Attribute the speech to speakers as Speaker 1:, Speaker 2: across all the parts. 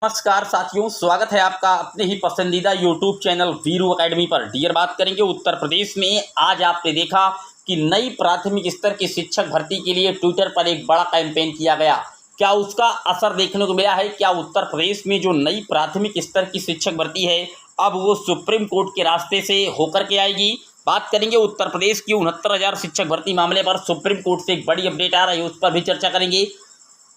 Speaker 1: नमस्कार साथियों, स्वागत है आपका अपने ही पसंदीदा YouTube चैनल वीरू एकेडमी पर। डियर, बात करेंगे उत्तर प्रदेश में। आज आपने देखा कि नई प्राथमिक स्तर की शिक्षक भर्ती के लिए ट्विटर पर एक बड़ा कैंपेन किया गया। क्या उसका असर देखने को मिला है? क्या उत्तर प्रदेश में जो नई प्राथमिक स्तर की शिक्षक भर्ती है अब वो सुप्रीम कोर्ट के रास्ते से होकर के आएगी? बात करेंगे उत्तर प्रदेश की 69,000 शिक्षक भर्ती मामले पर सुप्रीम कोर्ट से एक बड़ी अपडेट आ रही है, उस पर भी चर्चा करेंगे।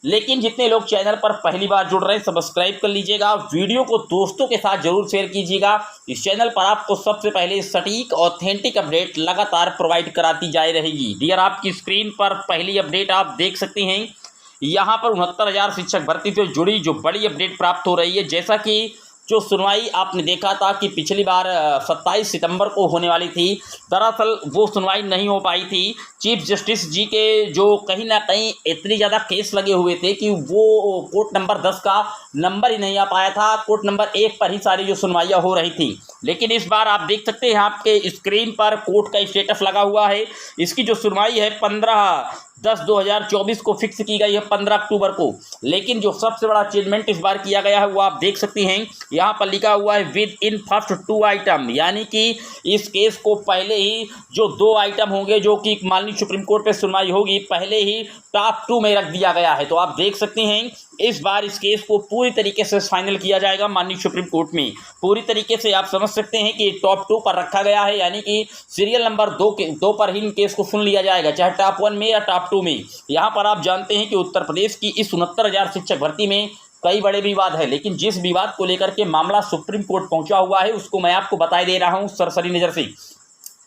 Speaker 1: लेकिन जितने लोग चैनल पर पहली बार जुड़ रहे हैं, सब्सक्राइब कर लीजिएगा, वीडियो को दोस्तों के साथ जरूर शेयर कीजिएगा। इस चैनल पर आपको सबसे पहले सटीक ऑथेंटिक अपडेट लगातार प्रोवाइड कराती जा रहेगी। डियर, आपकी स्क्रीन पर पहली अपडेट आप देख सकते हैं। यहाँ पर 69,000 शिक्षक भर्ती से जुड़ी जो बड़ी अपडेट प्राप्त हो रही है। जैसा कि जो सुनवाई आपने देखा था कि पिछली बार 27 सितंबर को होने वाली थी, दरअसल वो सुनवाई नहीं हो पाई थी। चीफ जस्टिस जी के जो कहीं ना कहीं इतनी ज़्यादा केस लगे हुए थे कि वो कोर्ट नंबर 10 का नंबर ही नहीं आ पाया था। कोर्ट नंबर 1 पर ही सारी जो सुनवाइयाँ हो रही थी। लेकिन इस बार आप देख सकते हैं, आपके स्क्रीन पर कोर्ट का स्टेटस लगा हुआ है। इसकी जो सुनवाई है 15/10/2024 को फिक्स की गई है, 15 अक्टूबर को। लेकिन जो सबसे बड़ा अचीवमेंट इस बार किया गया है वो आप देख सकते हैं। यहाँ पर लिखा हुआ है विद इन फर्स्ट 2 आइटम, यानी कि इस केस को पहले ही जो 2 आइटम होंगे जो कि माननीय सुप्रीम कोर्ट पे सुनवाई होगी, पहले ही टॉप 2 में रख दिया गया है। तो आप देख सकते हैं इस बार इस केस को पूरी तरीके से फाइनल किया जाएगा माननीय सुप्रीम कोर्ट में। पूरी तरीके से आप समझ सकते हैं कि टॉप 2 पर रखा गया है, यानी कि सीरियल नंबर 2 पर ही इन केस को सुन लिया जाएगा, चाहे टॉप 1 में या टॉप 2 में। यहाँ पर आप जानते हैं कि उत्तर प्रदेश की इस 69,000 शिक्षक भर्ती में कई बड़े विवाद है, लेकिन जिस विवाद को लेकर के मामला सुप्रीम कोर्ट पहुंचा हुआ है उसको मैं आपको बताए दे रहा हूं सरसरी नजर से।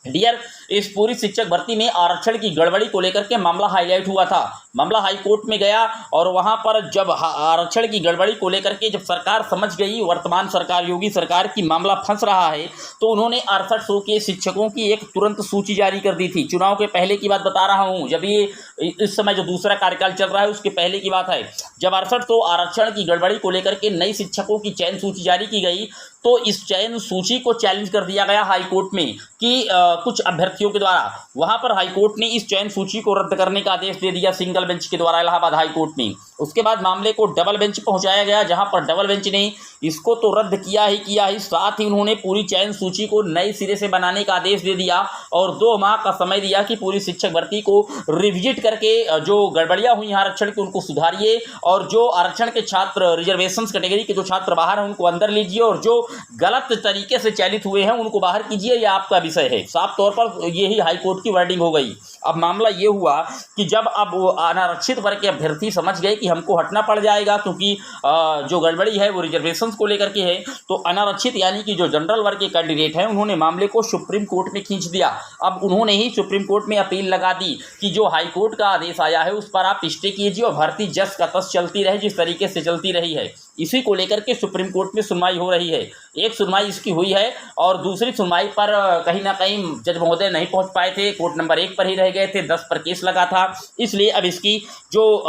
Speaker 1: डियर, इस पूरी शिक्षक भर्ती में आरक्षण की गड़बड़ी को लेकर के मामला हाईलाइट हुआ था। मामला हाई कोर्ट में गया और वहां पर जब आरक्षण की गड़बड़ी को लेकर के जब सरकार समझ गई, वर्तमान सरकार योगी सरकार की मामला फंस रहा है, तो उन्होंने 6800 के शिक्षकों की एक तुरंत सूची जारी कर दी थी। चुनाव के पहले की बात बता रहा हूं, जब ये इस समय जो दूसरा कार्यकाल चल रहा है उसके पहले की बात है। जब 6800 आरक्षण की गड़बड़ी को लेकर के नई शिक्षकों की चयन सूची जारी की गई, तो इस चयन सूची को चैलेंज कर दिया गया हाई कोर्ट में कि कुछ अभ्यर्थियों के द्वारा। वहां पर हाई कोर्ट ने इस चयन सूची को रद्द करने का आदेश दे दिया सिंगल बेंच के द्वारा, इलाहाबाद हाई कोर्ट ने। उसके बाद मामले को डबल बेंच पहुंचाया गया, जहां पर डबल बेंच ने इसको तो रद्द किया ही, साथ ही उन्होंने पूरी चयन सूची को नए सिरे से बनाने का आदेश दे दिया और 2 माह का समय दिया कि पूरी शिक्षक भर्ती को रिविजिट करके जो गड़बड़ियां हुई आरक्षण की उनको सुधारिए, और जो आरक्षण के छात्र रिजर्वेशन कैटेगरी के जो छात्र बाहर हैं उनको अंदर लीजिए, और जो गलत तरीके से चयनित हुए हैं उनको बाहर कीजिए। यह आपका विषय है। साफ तौर पर यही हाई कोर्ट की वर्डिंग हो गई। अब मामला ये हुआ कि जब अब वो अनारक्षित वर्ग के अभ्यर्थी समझ गए कि हमको हटना पड़ जाएगा, क्योंकि जो गड़बड़ी है वो रिजर्वेशंस को लेकर के है, तो अनारक्षित यानी कि जो जनरल वर्ग के कैंडिडेट हैं उन्होंने मामले को सुप्रीम कोर्ट में खींच दिया। अब उन्होंने ही सुप्रीम कोर्ट में अपील लगा दी कि जो हाई कोर्ट का आदेश आया है उस पर आप स्टे कीजिए और भर्ती जस का तस चलती रहे जिस तरीके से चलती रही है। इसी को लेकर के सुप्रीम कोर्ट में सुनवाई हो रही है। एक सुनवाई इसकी हुई है और दूसरी सुनवाई पर कहीं ना कहीं जज महोदय नहीं पहुंच पाए थे, कोर्ट नंबर 1 पर ही रह गए थे, 10 पर केस लगा था। इसलिए अब इसकी जो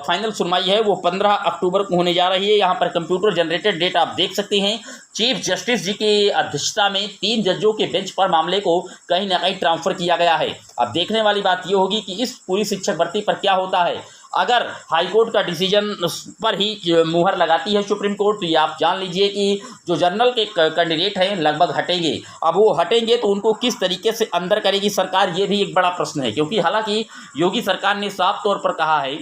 Speaker 1: फाइनल सुनवाई है वो 15 अक्टूबर को होने जा रही है। यहाँ पर कंप्यूटर जनरेटेड डेट आप देख सकते हैं। चीफ जस्टिस जी की अध्यक्षता में 3 जजों के बेंच पर मामले को कहीं ना कहीं ट्रांसफर किया गया है। अब देखने वाली बात यह होगी कि इस पूरी शिक्षक भर्ती पर क्या होता है। अगर हाईकोर्ट का डिसीजन पर ही मुहर लगाती है सुप्रीम कोर्ट, तो ये आप जान लीजिए कि जो जनरल के कैंडिडेट हैं लगभग हटेंगे। अब वो हटेंगे तो उनको किस तरीके से अंदर करेगी सरकार, ये भी एक बड़ा प्रश्न है। क्योंकि हालांकि योगी सरकार ने साफ तौर पर कहा है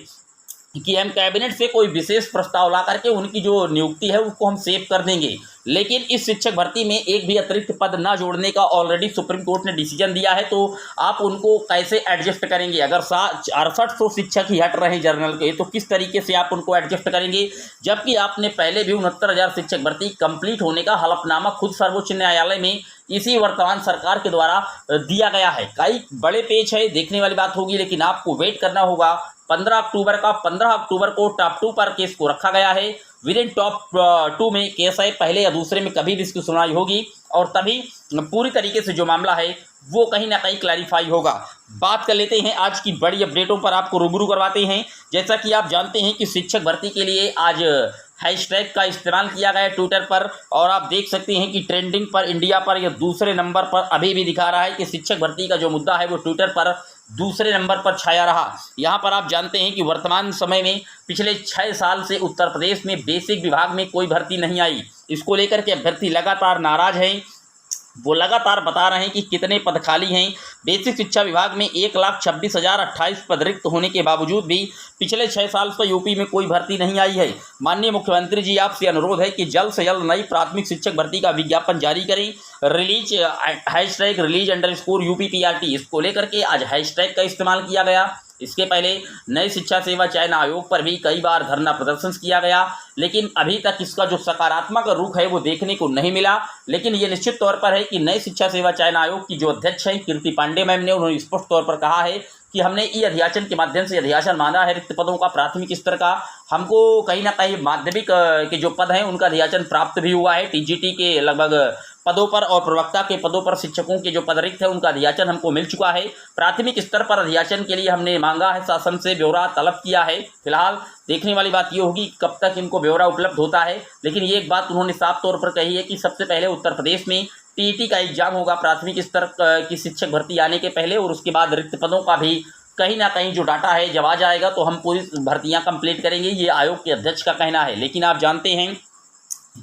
Speaker 1: कि हम कैबिनेट से कोई विशेष प्रस्ताव ला करके उनकी जो नियुक्ति है उसको हम सेव कर देंगे, लेकिन इस शिक्षक भर्ती में एक भी अतिरिक्त पद न जोड़ने का ऑलरेडी सुप्रीम कोर्ट ने डिसीजन दिया है। तो आप उनको कैसे एडजस्ट करेंगे? अगर 6800 शिक्षक ही हट रहे हैं जनरल के, तो किस तरीके से आप उनको एडजस्ट करेंगे? जबकि आपने पहले भी 69,000 शिक्षक भर्ती कंप्लीट होने का हलफनामा खुद सर्वोच्च न्यायालय में इसी वर्तमान सरकार के द्वारा दिया गया है। कई बड़े पेज है, देखने वाली बात होगी, लेकिन आपको वेट करना होगा 15 अक्टूबर का। 15 अक्टूबर को टॉप 2 पर केस को रखा गया है। विद इन टॉप 2 में केस है, पहले या दूसरे में कभी भी इसकी सुनवाई होगी और तभी पूरी तरीके से जो मामला है वो कहीं ना कहीं क्लैरिफाई होगा। बात कर लेते हैं आज की बड़ी अपडेटों पर, आपको रूबरू करवाते हैं। जैसा कि आप जानते हैं कि शिक्षक भर्ती के लिए आज हैशटैग का इस्तेमाल किया गया ट्विटर पर, और आप देख सकते हैं कि ट्रेंडिंग पर इंडिया पर या दूसरे नंबर पर अभी भी दिखा रहा है कि शिक्षक भर्ती का जो मुद्दा है वो ट्विटर पर दूसरे नंबर पर छाया रहा। यहाँ पर आप जानते हैं कि वर्तमान समय में पिछले 6 साल से उत्तर प्रदेश में बेसिक विभाग में कोई भर्ती नहीं आई। इसको लेकर के अभ्यर्थी लगातार नाराज हैं। वो लगातार बता रहे हैं कि कितने पद खाली हैं। बेसिक शिक्षा विभाग में 1,26,028 पद रिक्त होने के बावजूद भी पिछले 6 साल से यूपी में कोई भर्ती नहीं आई है। माननीय मुख्यमंत्री जी, आपसे अनुरोध है कि जल्द से जल्द नई प्राथमिक शिक्षक भर्ती का विज्ञापन जारी करें। रिलीज #UPPRT इसको लेकर के आज हैशटैग का इस्तेमाल किया गया। इसके पहले नई शिक्षा सेवा चयन आयोग पर भी कई बार धरना प्रदर्शन किया गया, लेकिन अभी तक इसका जो सकारात्मक रुख है वो देखने को नहीं मिला। लेकिन ये निश्चित तौर पर है कि नई शिक्षा सेवा चयन आयोग की जो अध्यक्ष हैं कीर्ति पांडे मैम ने, उन्होंने स्पष्ट तौर पर कहा है कि हमने ई अध्याचन के माध्यम से अध्याचन मांगा है रिक्त पदों का प्राथमिक स्तर का। हमको कहीं ना कहीं माध्यमिक के जो पद हैं उनका अध्याचन प्राप्त भी हुआ है। टीजीटी के लगभग पदों पर और प्रवक्ता के पदों पर शिक्षकों के जो पद रिक्त है उनका अध्याचन हमको मिल चुका है। प्राथमिक स्तर पर अध्याचन के लिए हमने मांगा है, शासन से ब्यौरा तलब किया है। फिलहाल देखने वाली बात ये होगी कब तक इनको ब्यौरा उपलब्ध होता है। लेकिन ये एक बात उन्होंने साफ तौर पर कही है कि सबसे पहले उत्तर प्रदेश में टीईटी का एग्जाम होगा प्राथमिक स्तर की शिक्षक भर्ती आने के पहले, और उसके बाद रिक्त पदों का भी कहीं ना कहीं जो डाटा है जब आ जाएगा तो हम पूरी भर्तियां कंप्लीट करेंगे, ये आयोग के अध्यक्ष का कहना है। लेकिन आप जानते हैं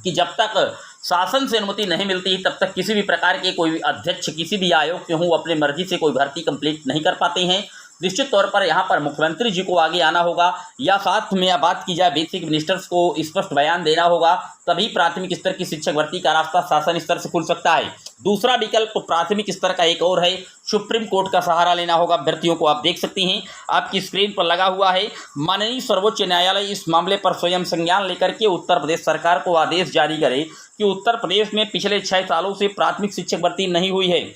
Speaker 1: कि जब तक शासन से अनुमति नहीं मिलती तब तक किसी भी प्रकार के कोई अध्यक्ष किसी भी आयोग के हों अपने मर्जी से कोई भर्ती कंप्लीट नहीं कर पाते हैं। निश्चित तौर पर यहाँ पर मुख्यमंत्री जी को आगे आना होगा, या साथ में या बात की जाए बेसिक मिनिस्टर्स को स्पष्ट बयान देना होगा, तभी प्राथमिक स्तर की शिक्षक भर्ती का रास्ता शासन स्तर से खुल सकता है। दूसरा विकल्प प्राथमिक स्तर का एक और है, सुप्रीम कोर्ट का सहारा लेना होगा अभ्यर्थियों को। आप देख सकते हैं आपकी स्क्रीन पर लगा हुआ है, माननीय सर्वोच्च न्यायालय इस मामले पर स्वयं संज्ञान लेकर के उत्तर प्रदेश सरकार को आदेश जारी करे कि उत्तर प्रदेश में पिछले 6 सालों से प्राथमिक शिक्षक भर्ती नहीं हुई है,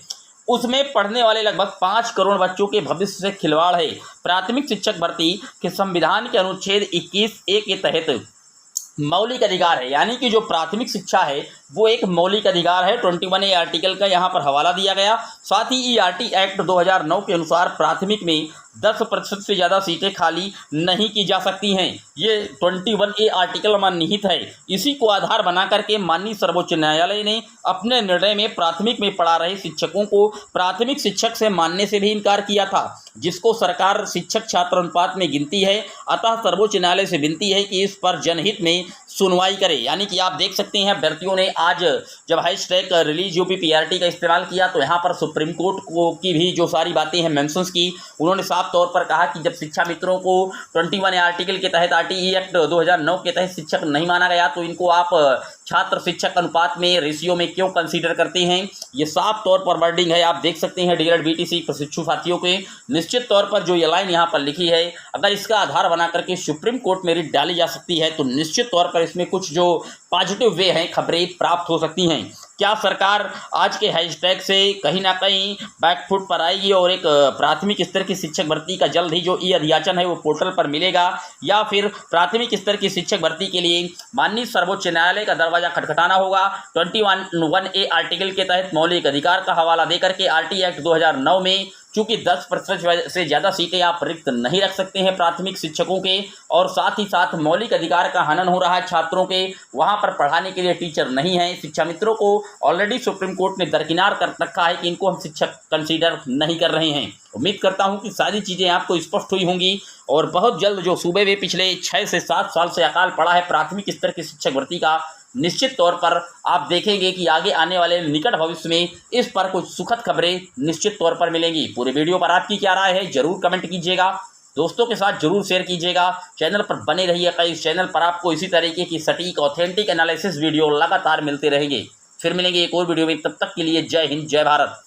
Speaker 1: उसमें पढ़ने वाले लगभग 5 करोड़ बच्चों के भविष्य से खिलवाड़ है। प्राथमिक शिक्षक भर्ती के संविधान के अनुच्छेद 21A के तहत मौलिक अधिकार है, यानी कि जो प्राथमिक शिक्षा है वो एक मौलिक अधिकार है। 21A आर्टिकल का यहाँ पर हवाला दिया गया। साथ ही ERT एक्ट 2009 के अनुसार प्राथमिक में 10% से ज़्यादा सीटें खाली नहीं की जा सकती हैं। ये 21A आर्टिकल में निहित है। इसी को आधार बना करके माननीय सर्वोच्च न्यायालय ने अपने निर्णय में प्राथमिक में पढ़ा रहे शिक्षकों को प्राथमिक शिक्षक से मानने से भी इनकार किया था, जिसको सरकार शिक्षक छात्र अनुपात में गिनती है। अतः सर्वोच्च न्यायालय से विनती है कि इस पर जनहित में सुनवाई करे। यानी कि आप देख सकते हैं अभ्यर्थियों ने आज जब हैशटैग रिलीज UPPRT का इस्तेमाल किया तो यहाँ पर सुप्रीम कोर्ट की भी जो सारी बातें हैं मेंशंस की, उन्होंने साफ तौर पर कहा कि जब शिक्षा मित्रों को 21A आर्टिकल के तहत RTE एक्ट 2009 के तहत शिक्षक नहीं माना गया तो इनको आप छात्र शिक्षक अनुपात में रेशियो में क्यों कंसीडर करते हैं। ये साफ तौर पर वर्डिंग है, आप देख सकते हैं DELED BTC प्रशिक्षु साथियों के। निश्चित तौर पर जो ये लाइन यहाँ पर लिखी है, अगर इसका आधार बना करके सुप्रीम कोर्ट में रिट डाली जा सकती है तो निश्चित तौर पर इसमें कुछ जो पॉजिटिव वे हैं खबरें प्राप्त हो सकती हैं। क्या सरकार आज के हैशटैग से कहीं ना कहीं बैकफुट पर आएगी और एक प्राथमिक स्तर की शिक्षक भर्ती का जल्द ही जो ई अध्याचन है वो पोर्टल पर मिलेगा, या फिर प्राथमिक स्तर की शिक्षक भर्ती के लिए माननीय सर्वोच्च न्यायालय का दरवाजा खटखटाना होगा। 21A आर्टिकल के तहत मौलिक अधिकार का हवाला देकर के RT एक्ट 2009 में चूंकि 10% से ज़्यादा सीटें आप रिक्त नहीं रख सकते हैं प्राथमिक शिक्षकों के, और साथ ही साथ मौलिक अधिकार का हनन हो रहा है छात्रों के, वहां पर पढ़ाने के लिए टीचर नहीं है। शिक्षा मित्रों को ऑलरेडी सुप्रीम कोर्ट ने दरकिनार कर रखा है कि इनको हम शिक्षक कंसीडर नहीं कर रहे हैं। उम्मीद करता हूं कि सारी चीज़ें आपको स्पष्ट हुई होंगी, और बहुत जल्द जो सूबे में पिछले 6 से 7 साल से अकाल पड़ा है प्राथमिक स्तर की शिक्षक भर्ती का, निश्चित तौर पर आप देखेंगे कि आगे आने वाले निकट भविष्य में इस पर कुछ सुखद खबरें निश्चित तौर पर मिलेंगी। पूरे वीडियो पर आपकी क्या राय है जरूर कमेंट कीजिएगा, दोस्तों के साथ जरूर शेयर कीजिएगा। चैनल पर बने रहिएगा, इस चैनल पर आपको इसी तरीके की सटीक ऑथेंटिक एनालिसिस वीडियो लगातार मिलते रहेंगे। फिर मिलेंगे एक और वीडियो में, तब तक के लिए जय हिंद जय भारत।